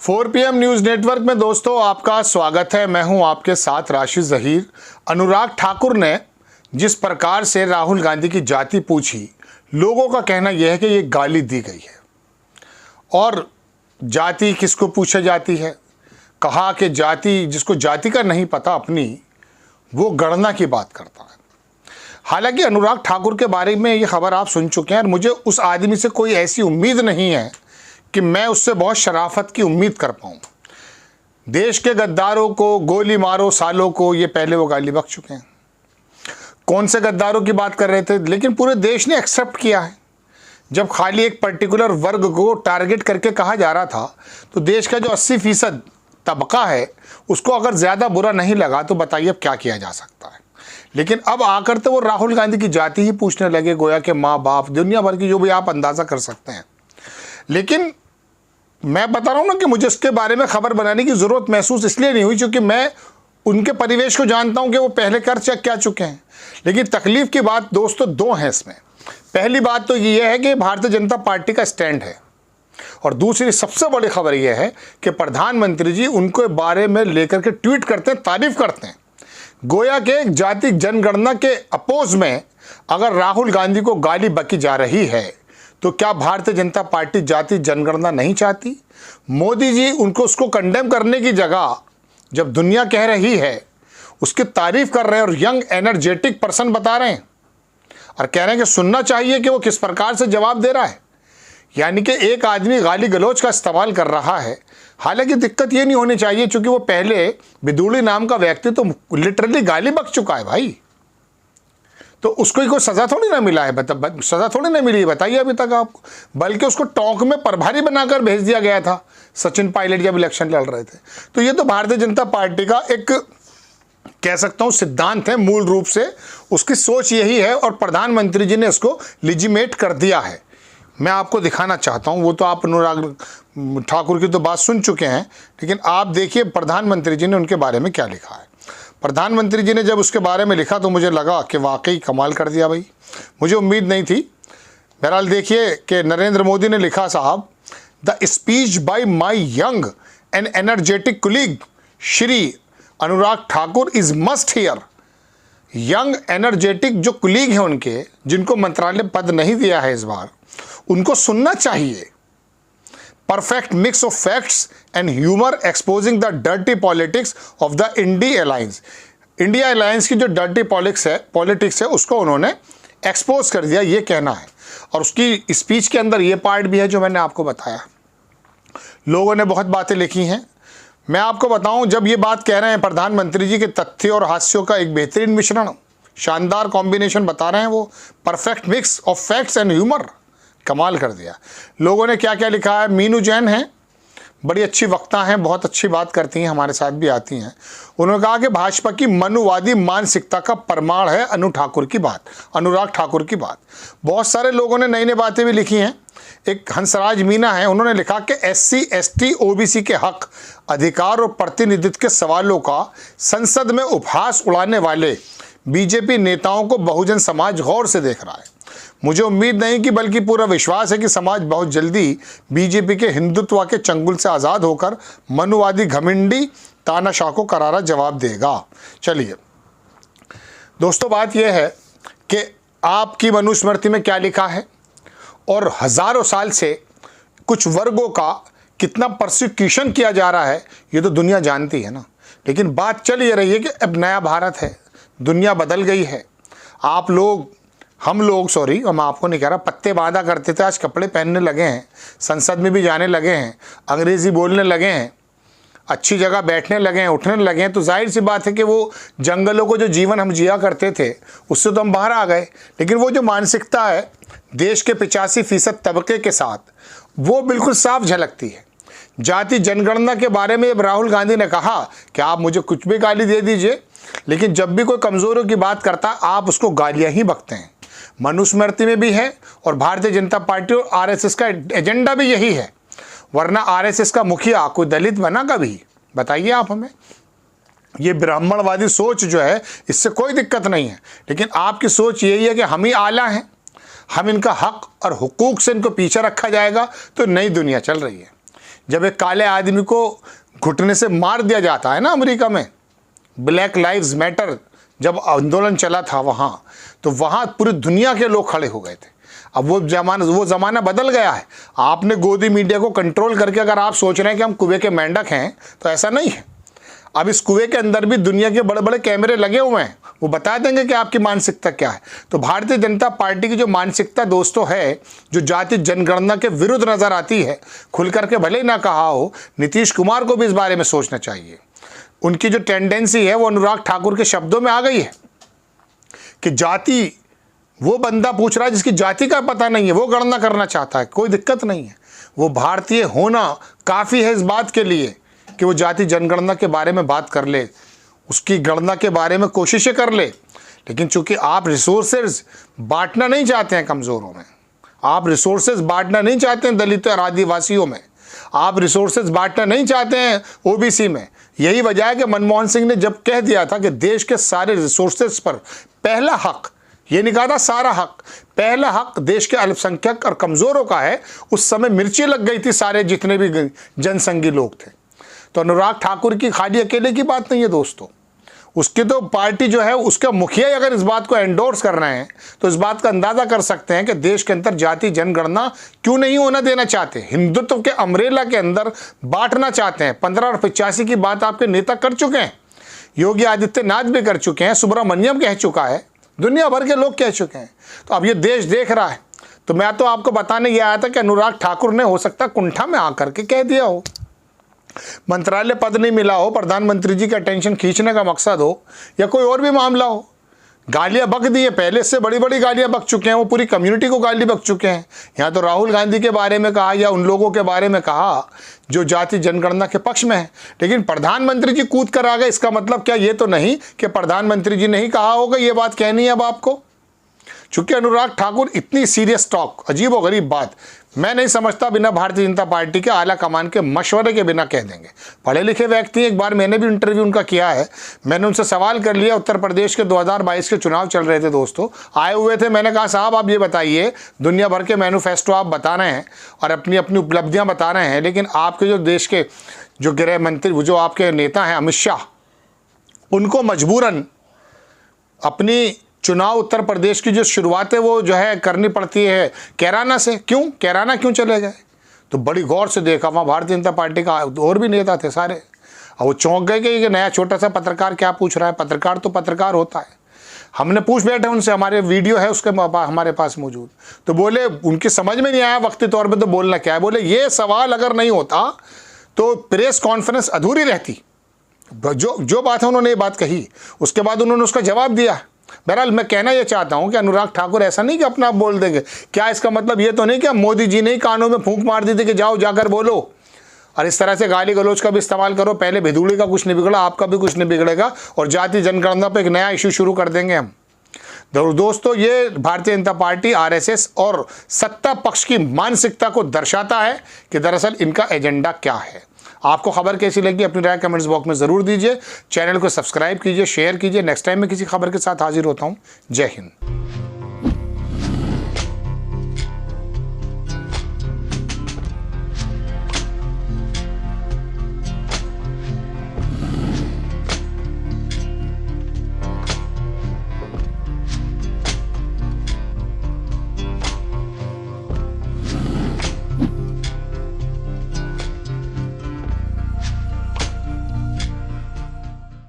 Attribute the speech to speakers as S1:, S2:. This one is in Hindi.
S1: 4 PM न्यूज़ नेटवर्क में दोस्तों आपका स्वागत है। मैं हूं आपके साथ राशिद ज़हीर। अनुराग ठाकुर ने जिस प्रकार से राहुल गांधी की जाति पूछी, लोगों का कहना यह है कि ये गाली दी गई है। और जाति किसको पूछी जाती है, कहा कि जाति जिसको जाति का नहीं पता अपनी, वो गणना की बात करता है। हालांकि अनुराग ठाकुर के बारे में ये खबर आप सुन चुके हैं और मुझे उस आदमी से कोई ऐसी उम्मीद नहीं है कि मैं उससे बहुत शराफत की उम्मीद कर पाऊँ। देश के गद्दारों को गोली मारो सालों को, ये पहले वो गाली बक चुके हैं। कौन से गद्दारों की बात कर रहे थे, लेकिन पूरे देश ने एक्सेप्ट किया है। जब खाली एक पर्टिकुलर वर्ग को टारगेट करके कहा जा रहा था, तो देश का जो 80% तबका है उसको अगर ज़्यादा बुरा नहीं लगा तो बताइए अब क्या किया जा सकता है। लेकिन अब आकर तो वो राहुल गांधी की जाति ही पूछने लगे, गोया के माँ बाप, दुनिया भर की जो भी आप अंदाज़ा कर सकते हैं। लेकिन मैं बता रहा हूँ ना कि मुझे इसके बारे में खबर बनाने की ज़रूरत महसूस इसलिए नहीं हुई क्योंकि मैं उनके परिवेश को जानता हूँ कि वो पहले कर क्या चुके हैं। लेकिन तकलीफ़ की बात दोस्तों दो हैं इसमें। पहली बात तो ये है कि भारतीय जनता पार्टी का स्टैंड है, और दूसरी सबसे बड़ी खबर यह है कि प्रधानमंत्री जी उनको बारे में लेकर के ट्वीट करते हैं, तारीफ करते हैं। गोया के जाति जनगणना के अपोज में अगर राहुल गांधी को गाली बकी जा रही है तो क्या भारतीय जनता पार्टी जाति जनगणना नहीं चाहती? मोदी जी उनको उसको कंडेम करने की जगह जब दुनिया कह रही है, उसकी तारीफ कर रहे हैं और यंग एनर्जेटिक पर्सन बता रहे हैं और कह रहे हैं कि सुनना चाहिए कि वो किस प्रकार से जवाब दे रहा है। यानी कि एक आदमी गाली गलौज का इस्तेमाल कर रहा है। हालांकि दिक्कत ये नहीं होनी चाहिए क्योंकि वो पहले बिदुड़ी नाम का व्यक्ति तो लिटरली गाली बक चुका है भाई, तो उसको कोई सज़ा थोड़ी ना मिला है, सज़ा थोड़ी ना मिली है बताइए अभी तक आपको। बल्कि उसको टोंक में प्रभारी बनाकर भेज दिया गया था सचिन पायलट जब इलेक्शन लड़ रहे थे। तो ये तो भारतीय जनता पार्टी का एक कह सकता हूँ सिद्धांत है, मूल रूप से उसकी सोच यही है और प्रधानमंत्री जी ने इसको लिजिमेट कर दिया है। मैं आपको दिखाना चाहता हूँ, वो तो आप अनुराग ठाकुर की तो बात सुन चुके हैं, लेकिन आप देखिए प्रधानमंत्री जी ने उनके बारे में क्या लिखा है। प्रधानमंत्री जी ने जब उसके बारे में लिखा तो मुझे लगा कि वाकई कमाल कर दिया भाई, मुझे उम्मीद नहीं थी। बहरहाल देखिए कि नरेंद्र मोदी ने लिखा, साहब the speech bye my young and energetic colleague Shri Anurag Thakur is must here. Young energetic जो कुलीग हैं उनके, जिनको मंत्रालय पद नहीं दिया है इस बार, उनको सुनना चाहिए। Perfect mix of facts and humour exposing the dirty politics of the India alliance. India alliance की जो डर्टी पॉलिटिक्स है उसको उन्होंने एक्सपोज कर दिया, ये कहना है। और उसकी स्पीच के अंदर ये पार्ट भी है जो मैंने आपको बताया। लोगों ने बहुत बातें लिखी हैं। मैं आपको बताऊं, जब ये बात कह रहे हैं प्रधानमंत्री जी के तथ्य और हास्यों का एक बेहतरीन मिश्रण, शानदार कॉम्बिनेशन बता रहे हैं वो, perfect mix of facts and humour, कमाल कर दिया। लोगों ने क्या क्या लिखा है। मीनू जैन हैं, बड़ी अच्छी वक्ता हैं, बहुत अच्छी बात करती हैं, हमारे साथ भी आती हैं। उन्होंने कहा कि भाजपा की मनुवादी मानसिकता का प्रमाण है अनुराग ठाकुर की बात। बहुत सारे लोगों ने नई नई बातें भी लिखी हैं। एक हंसराज मीना है, उन्होंने लिखा कि SC ST OBC के हक, अधिकार और प्रतिनिधित्व के सवालों का संसद में उपहास उड़ाने वाले बीजेपी नेताओं को बहुजन समाज गौर से देख रहा है। मुझे उम्मीद नहीं कि बल्कि पूरा विश्वास है कि समाज बहुत जल्दी बीजेपी के हिंदुत्व के चंगुल से आज़ाद होकर मनुवादी घमंडी तानाशाह को करारा जवाब देगा। चलिए दोस्तों, बात यह है कि आपकी मनुस्मृति में क्या लिखा है और हज़ारों साल से कुछ वर्गों का कितना परसिक्यूशन किया जा रहा है, ये तो दुनिया जानती है ना। लेकिन बात चल ये रही है कि अब नया भारत है, दुनिया बदल गई है। हम लोग मैं आपको नहीं कह रहा, पत्ते बांधा करते थे, आज कपड़े पहनने लगे हैं, संसद में भी जाने लगे हैं, अंग्रेज़ी बोलने लगे हैं, अच्छी जगह बैठने लगे हैं, उठने लगे हैं। तो जाहिर सी बात है कि वो जंगलों को जो जीवन हम जिया करते थे उससे तो हम बाहर आ गए। लेकिन वो जो मानसिकता है देश के 85% तबके के साथ, वो बिल्कुल साफ झलकती है। जाति जनगणना के बारे में राहुल गांधी ने कहा कि आप मुझे कुछ भी गाली दे दीजिए, लेकिन जब भी कोई कमज़ोरों की बात करता आप उसको गालियाँ ही बकते हैं। मनुस्मृति में भी है और भारतीय जनता पार्टी और RSS का एजेंडा भी यही है, वरना RSS का मुखिया कोई दलित बना कभी? बताइए आप हमें। ये ब्राह्मणवादी सोच जो है, इससे कोई दिक्कत नहीं है, लेकिन आपकी सोच यही है कि हम ही आला हैं, हम इनका हक और हुकूक से इनको पीछे रखा जाएगा, तो नई दुनिया चल रही है। जब एक काले आदमी को घुटने से मार दिया जाता है ना अमेरिका में, ब्लैक लाइव्स मैटर जब आंदोलन चला था वहाँ, तो वहाँ पूरी दुनिया के लोग खड़े हो गए थे। अब वो ज़माना बदल गया है। आपने गोदी मीडिया को कंट्रोल करके अगर आप सोच रहे हैं कि हम कुएं के मेंढक हैं, तो ऐसा नहीं है। अब इस कुएं के अंदर भी दुनिया के बड़े बड़े कैमरे लगे हुए हैं, वो बता देंगे कि आपकी मानसिकता क्या है। तो भारतीय जनता पार्टी की जो मानसिकता दोस्तों है, जो जाति जनगणना के विरुद्ध नज़र आती है, खुल करके भले ही ना कहा हो, नीतीश कुमार को भी इस बारे में सोचना चाहिए। उनकी जो टेंडेंसी है वो अनुराग ठाकुर के शब्दों में आ गई है कि जाति, वो बंदा पूछ रहा है जिसकी जाति का पता नहीं है, वो गणना करना चाहता है, कोई दिक्कत नहीं है। वो भारतीय होना काफ़ी है इस बात के लिए कि वो जाति जनगणना के बारे में बात कर ले, उसकी गणना के बारे में कोशिशें कर ले। लेकिन चूंकि आप रिसोर्सेज बांटना नहीं चाहते हैं कमज़ोरों में, आप रिसोर्सेज बांटना नहीं चाहते हैं दलितों और आदिवासियों में, आप रिसोर्सेज बांटना नहीं चाहते हैं ओबीसी में। यही वजह है कि मनमोहन सिंह ने जब कह दिया था कि देश के सारे रिसोर्सेज पर पहला हक, ये नहीं कहा था सारा हक, पहला हक देश के अल्पसंख्यक और कमज़ोरों का है, उस समय मिर्ची लग गई थी सारे जितने भी जनसंघी लोग थे। तो अनुराग ठाकुर की खाली अकेले की बात नहीं है दोस्तों, उसकी तो पार्टी जो है, उसके मुखिया ही अगर इस बात को एंडोर्स कर रहे हैं, तो इस बात का अंदाज़ा कर सकते हैं कि देश के अंदर जाति जनगणना क्यों नहीं होना देना चाहते, हिंदुत्व के अम्ब्रेला के अंदर बांटना चाहते हैं। 15 और 85 की बात आपके नेता कर चुके हैं, योगी आदित्यनाथ भी कर चुके हैं, सुब्रमण्यम कह चुका है, दुनिया भर के लोग कह चुके हैं। तो अब ये देश देख रहा है। तो मैं तो आपको बताने ये आया था कि अनुराग ठाकुर ने हो सकता कुंठा में आकर के कह दिया हो, मंत्रालय पद नहीं मिला हो, प्रधानमंत्री जी का अटेंशन खींचने का मकसद हो, या कोई और भी मामला हो। गालियां बक दी है, पहले से बड़ी बड़ी गालियां बक चुके हैं, वो पूरी कम्युनिटी को गाली बक चुके हैं। यहाँ तो राहुल गांधी के बारे में कहा या उन लोगों के बारे में कहा जो जाति जनगणना के पक्ष में है, लेकिन प्रधानमंत्री जी कूद कर आ गए। इसका मतलब क्या ये तो नहीं कि प्रधानमंत्री जी ने ही कहा होगा ये बात कहनी है अब आपको? चूंकि अनुराग ठाकुर इतनी सीरियस टॉक, अजीब और गरीब बात मैं नहीं समझता बिना भारतीय जनता पार्टी के आला कमान के मशवरे के बिना कह देंगे। पढ़े लिखे व्यक्ति, एक बार मैंने भी इंटरव्यू उनका किया है, मैंने उनसे सवाल कर लिया, उत्तर प्रदेश के 2022 के चुनाव चल रहे थे दोस्तों, आए हुए थे। मैंने कहा साहब आप ये बताइए, दुनिया भर के मैनिफेस्टो आप बता रहे हैं और अपनी अपनी उपलब्धियाँ बता रहे हैं, लेकिन आपके जो देश के जो गृह मंत्री, जो आपके नेता हैं अमित शाह, उनको मजबूरन अपनी चुनाव उत्तर प्रदेश की जो शुरुआत है वो जो है करनी पड़ती है कैराना से। क्यों कैराना क्यों चले गए? तो बड़ी गौर से देखा, वहाँ भारतीय जनता पार्टी का और भी नेता थे सारे, और वो चौंक गए कि ये नया छोटा सा पत्रकार क्या पूछ रहा है। पत्रकार तो पत्रकार होता है। हमने पूछ बैठे उनसे, हमारे वीडियो है उसके हमारे पास मौजूद, तो बोले उनकी समझ में नहीं आया वक्ती तौर पर तो बोलना क्या है। बोले ये सवाल अगर नहीं होता तो प्रेस कॉन्फ्रेंस अधूरी रहती। जो बात है उन्होंने ये बात कही, उसके बाद उन्होंने उसका जवाब दिया। बहरहाल मैं कहना ये चाहता हूं कि अनुराग ठाकुर ऐसा नहीं कि अपना आप बोल देंगे। क्या इसका मतलब ये तो नहीं कि मोदी जी ने ही कानों में फूंक मार दी थी कि जाओ जाकर बोलो, और इस तरह से गाली गलौज का भी इस्तेमाल करो। पहले भिदुड़ी का कुछ नहीं बिगड़ा, आपका भी कुछ नहीं बिगड़ेगा, और जाति जनगणना पर एक नया इशू शुरू कर देंगे हम। दोस्तों ये भारतीय जनता पार्टी, आरएसएस और सत्ता पक्ष की मानसिकता को दर्शाता है कि दरअसल इनका एजेंडा क्या है। आपको खबर कैसी लगी अपनी राय कमेंट्स बॉक्स में ज़रूर दीजिए। चैनल को सब्सक्राइब कीजिए, शेयर कीजिए। नेक्स्ट टाइम मैं किसी खबर के साथ हाजिर होता हूँ। जय हिंद।